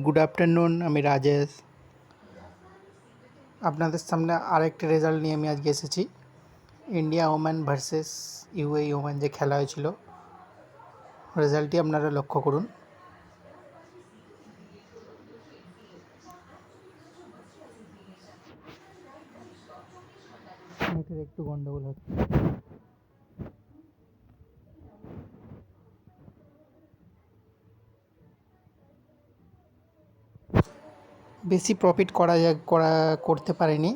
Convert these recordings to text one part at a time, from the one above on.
Good afternoon. আমি রাজেশ। আপনাদের সামনে আরেকটি রেজাল্ট নিয়ে আমি আজকে এসেছি। India woman versus UAE woman যে খেলা হয়েছিল, রেজাল্টটি আপনারা লক্ষ্য করুন। নেটের একটু গন্ডগোল হচ্ছে। বেশি প্রফিট করতে পারেনি,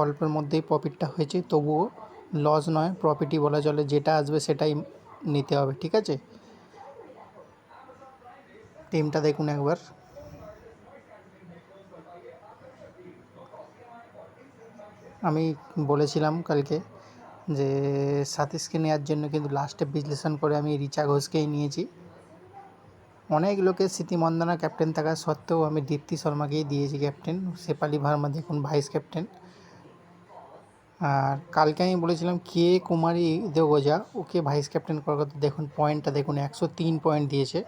অল্পের মধ্যেই প্রফিটটা হয়েছে। তবুও লস নয়, প্রফিটই বলা চলে। যেটা আসবে সেটাই নিতে হবে, ঠিক আছে? টিমটা দেখুন একবার। আমি বলেছিলাম কালকে যে সাতীশকে নেওয়ার জন্য, কিন্তু লাস্টে বিশ্লেষণ করে আমি রিচা ঘোষকেই নিয়েছি। অনেক লোকের স্মৃতি মন্দনা ক্যাপ্টেন থাকা সত্ত্বেও আমি দীপ্তি শর্মাকেই দিয়েছি ক্যাপ্টেন। শেফালি ভার্মা দেখুন ভাইস ক্যাপ্টেন। আর কালকে আমি বলেছিলাম কে কুমারী দেওগজা, ওকে ভাইস ক্যাপ্টেন করার কথা। দেখুন পয়েন্টটা দেখুন, 103 পয়েন্ট দিয়েছে,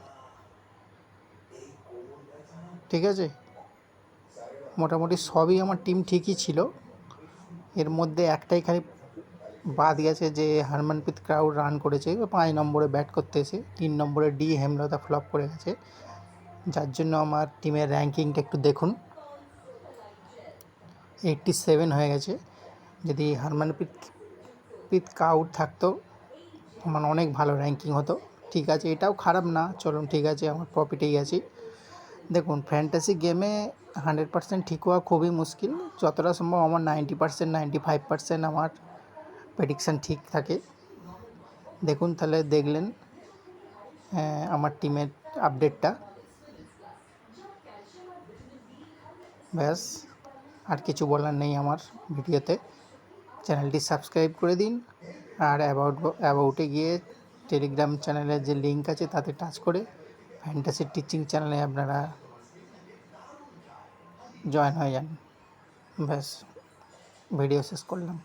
ঠিক আছে? মোটামুটি সবই আমার টিম ঠিকই ছিল। এর মধ্যে একটাই খালি বাদ গেছে, যে হরমনপ্রীত কাউর রান করেছে 5 নম্বরে ব্যাট করতে এসে। 3 নম্বরে ডি হেমলতা ফ্লপ করে গেছে, যার জন্য আমার টিমের র্যাঙ্কিংটা একটু দেখুন, 87 হয়ে গেছে। যদি হরমনপ্রীত কাউর থাকতো আমার অনেক ভালো র্যাঙ্কিং হতো, ঠিক আছে? এটাও খারাপ না, চলুন ঠিক আছে, আমার প্রফিটেই আছি। দেখুন ফ্যান্টাসি গেমে 100% ঠিক হওয়া খুবই মুশকিল। যতটা সম্ভব আমার 90%, 95% আমার প্রেডিকশান ঠিক থাকে। দেখুন তাহলে দেখলেন আমার টিমের আপডেটটা। ব্যাস, আর কিছু বলার নেই আমার ভিডিওতে। চ্যানেলটি সাবস্ক্রাইব করে দিন, আর অ্যাবাউটে গিয়ে টেলিগ্রাম চ্যানেলের যে লিঙ্ক আছে তাতে টাচ করে ফ্যান্টাসি টিচিং চ্যানেলে আপনারা জয়েন হয়ে যান। ব্যাস, ভিডিও শেষ করলাম।